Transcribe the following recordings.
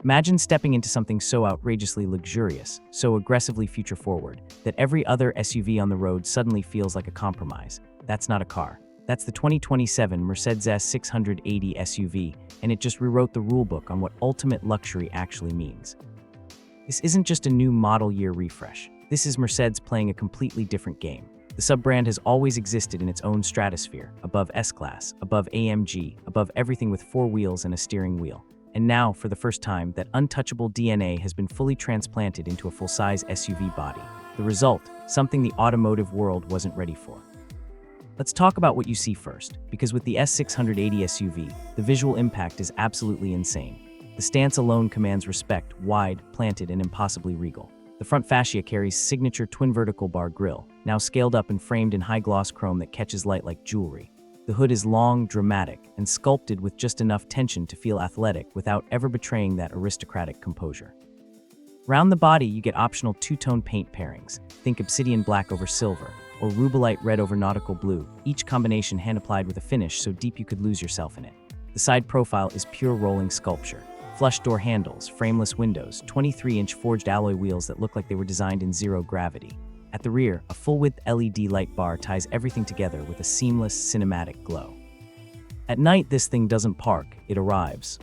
Imagine stepping into something so outrageously luxurious, so aggressively future-forward, that every other SUV on the road suddenly feels like a compromise. That's not a car. That's the 2027 Mercedes S680 SUV, and it just rewrote the rulebook on what ultimate luxury actually means. This isn't just a new model year refresh. This is Mercedes playing a completely different game. The sub-brand has always existed in its own stratosphere, above S-Class, above AMG, above everything with four wheels and a steering wheel. And now, for the first time, that untouchable DNA has been fully transplanted into a full-size SUV body. The result, something the automotive world wasn't ready for. Let's talk about what you see first, because with the S680 SUV, the visual impact is absolutely insane. The stance alone commands respect, wide, planted, and impossibly regal. The front fascia carries signature twin vertical bar grille, now scaled up and framed in high-gloss chrome that catches light like jewelry. The hood is long, dramatic, and sculpted with just enough tension to feel athletic without ever betraying that aristocratic composure. Round the body, you get optional two-tone paint pairings. Think obsidian black over silver, or rubellite red over nautical blue, each combination hand-applied with a finish so deep you could lose yourself in it. The side profile is pure rolling sculpture. Flush door handles, frameless windows, 23-inch forged alloy wheels that look like they were designed in zero gravity. At the rear, a full-width LED light bar ties everything together with a seamless, cinematic glow. At night, this thing doesn't park, it arrives.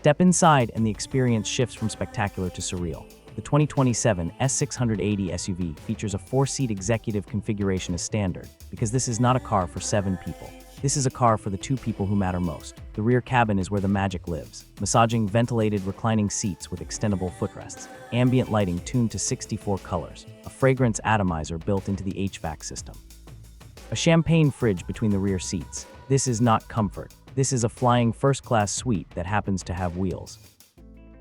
Step inside and the experience shifts from spectacular to surreal. The 2027 S680 SUV features a 4-seat executive configuration as standard, because this is not a car for 7 people. This is a car for the 2 people who matter most. The rear cabin is where the magic lives. Massaging ventilated reclining seats with extendable footrests, ambient lighting tuned to 64 colors, a fragrance atomizer built into the HVAC system. A champagne fridge between the rear seats. This is not comfort. This is a flying first-class suite that happens to have wheels.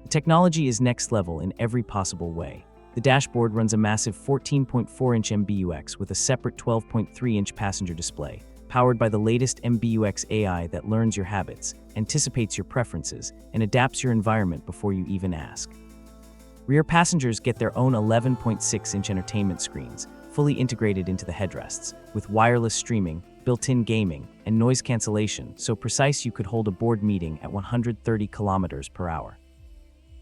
The technology is next level in every possible way. The dashboard runs a massive 14.4-inch MBUX with a separate 12.3-inch passenger display, powered by the latest MBUX AI that learns your habits, anticipates your preferences, and adapts your environment before you even ask. Rear passengers get their own 11.6-inch entertainment screens, fully integrated into the headrests, with wireless streaming, built-in gaming, and noise cancellation so precise you could hold a board meeting at 130 kilometers per hour.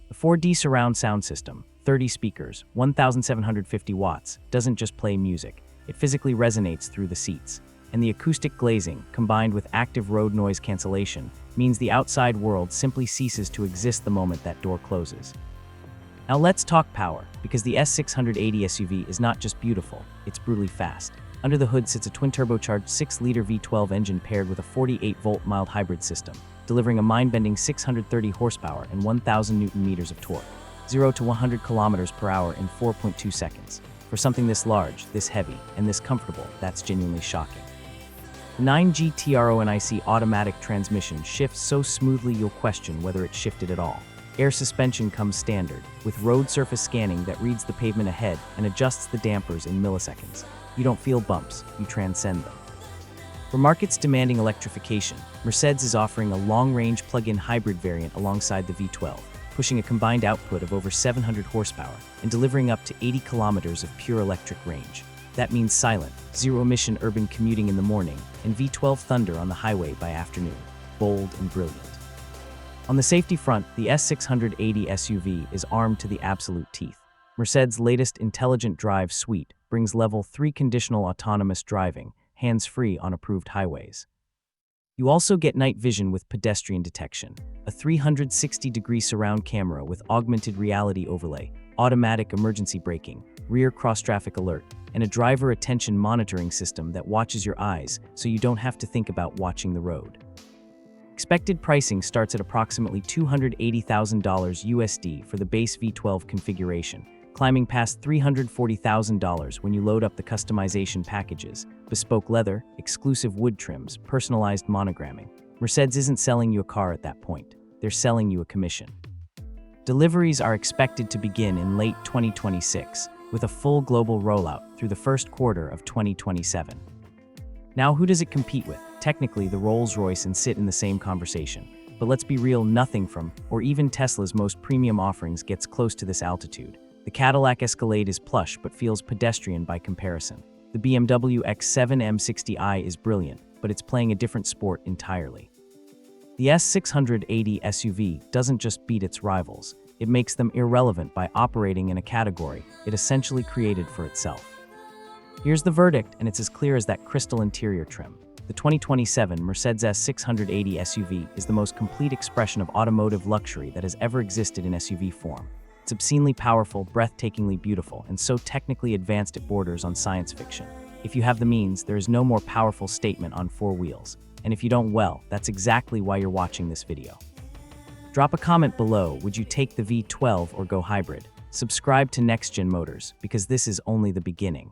The 4D surround sound system, 30 speakers, 1,750 watts, doesn't just play music, it physically resonates through the seats. And the acoustic glazing, combined with active road noise cancellation, means the outside world simply ceases to exist the moment that door closes. Now let's talk power, because the S680 SUV is not just beautiful, it's brutally fast. Under the hood sits a twin-turbocharged 6-liter V12 engine paired with a 48-volt mild hybrid system, delivering a mind-bending 630 horsepower and 1,000 Newton-meters of torque, 0 to 100 kilometers per hour in 4.2 seconds. For something this large, this heavy, and this comfortable, that's genuinely shocking. The 9GTRONIC automatic transmission shifts so smoothly you'll question whether it shifted at all. Air suspension comes standard, with road surface scanning that reads the pavement ahead and adjusts the dampers in milliseconds. You don't feel bumps, you transcend them. For markets demanding electrification, Mercedes is offering a long-range plug-in hybrid variant alongside the V12, pushing a combined output of over 700 horsepower and delivering up to 80 kilometers of pure electric range. That means silent, zero-emission urban commuting in the morning and V12 thunder on the highway by afternoon. Bold and brilliant. On the safety front, the S680 SUV is armed to the absolute teeth. Mercedes' latest intelligent drive suite brings level 3 conditional autonomous driving, hands-free on approved highways. You also get night vision with pedestrian detection, a 360-degree surround camera with augmented reality overlay, automatic emergency braking, rear cross-traffic alert, and a driver attention monitoring system that watches your eyes so you don't have to think about watching the road. Expected pricing starts at approximately $280,000 USD for the base V12 configuration, climbing past $340,000 when you load up the customization packages, bespoke leather, exclusive wood trims, personalized monogramming. Mercedes isn't selling you a car at that point, they're selling you a commission. Deliveries are expected to begin in late 2026, with a full global rollout through the first quarter of 2027. Now, who does it compete with? Technically, the Rolls-Royce and sit in the same conversation, but let's be real, nothing from, or even Tesla's most premium offerings gets close to this altitude. The Cadillac Escalade is plush but feels pedestrian by comparison. The BMW X7 M60i is brilliant, but it's playing a different sport entirely. The S680 SUV doesn't just beat its rivals, it makes them irrelevant by operating in a category it essentially created for itself. Here's the verdict, and it's as clear as that crystal interior trim. The 2027 Mercedes S680 SUV is the most complete expression of automotive luxury that has ever existed in SUV form. It's obscenely powerful, breathtakingly beautiful, and so technically advanced it borders on science fiction. If you have the means, there is no more powerful statement on four wheels. And if you don't, well, that's exactly why you're watching this video. Drop a comment below, would you take the V12 or go hybrid? Subscribe to NextGen Motors, because this is only the beginning.